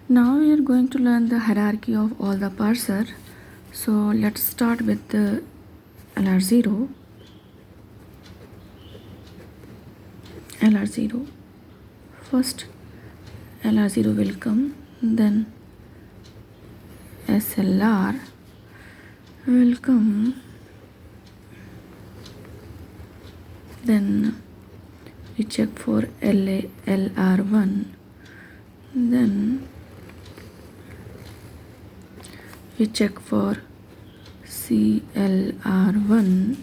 Now we are going to learn the hierarchy of all the parser. So let's start with the LR0. LR0. First LR0 will come, then SLR will come, then we check for LR1, then we check for CLR1,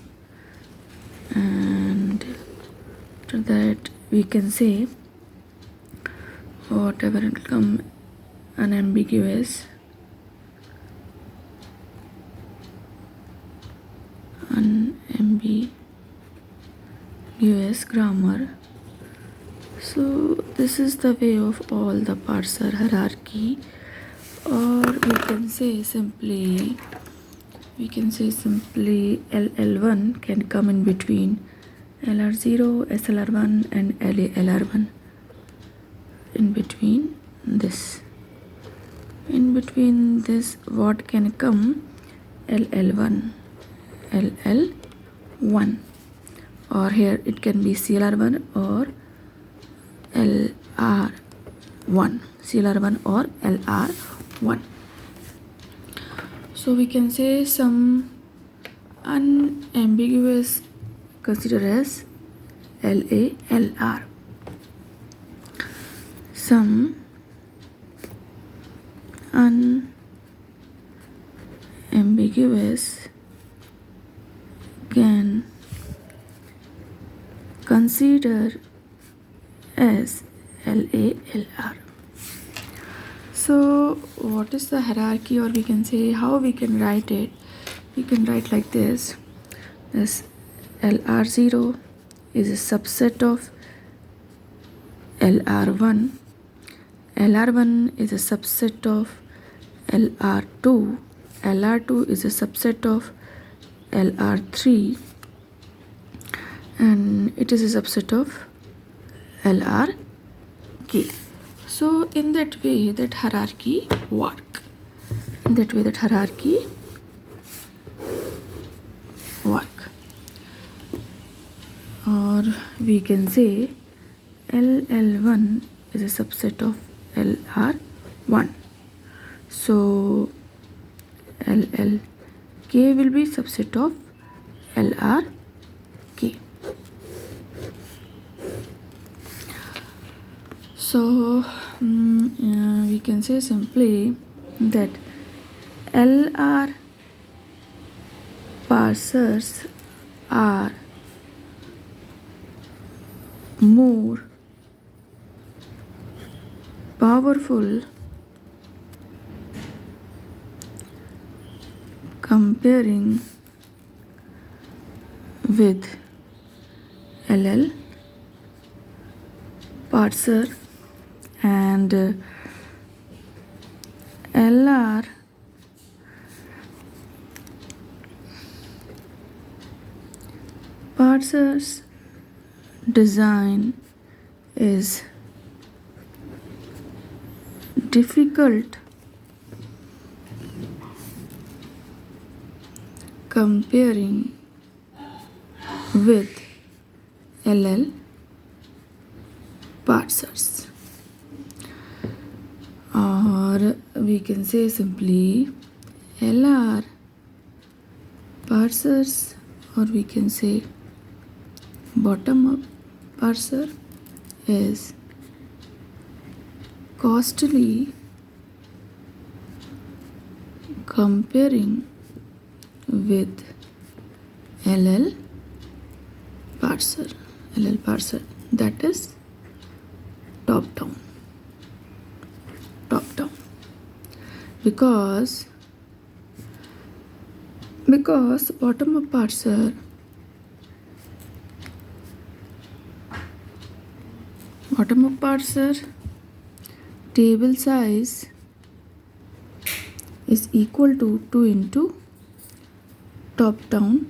and after that we can say whatever will come unambiguous, grammar. So this is the way of all the parser hierarchy, or we can say simply LL1 can come in between LR0, SLR1 and LR1. In between this what can come? LL1, or here it can be CLR1 or LR1, or LR1. So we can say some unambiguous consider as LALR, some unambiguous can consider as LALR. So what is the hierarchy, or we can say how we can write it? We can write like this. This LR0 is a subset of LR1. LR1 is a subset of LR2. LR2 is a subset of LR3, and it is a subset of LRK. So in that way that hierarchy work. Or we can say LL1 is a subset of LR1. So LLK will be subset of LRK. So we can say simply that LR parsers are more powerful comparing with LL parser, and LR parsers design is difficult comparing with LL parsers, or we can say simply LR parsers, or we can say bottom-up parser is costly comparing with LL parser. That is top down, because bottom-up parser table size is equal to 2 into top down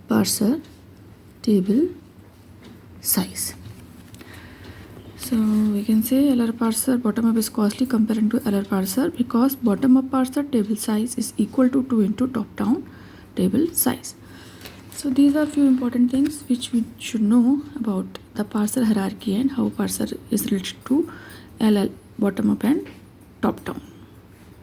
parser table size. So we can say LR parser bottom up is costly comparing to LR parser because bottom up parser table size is equal to 2 into top down table size. So these are few important things which we should know about the parser hierarchy and how parser is related to LL bottom up and top down.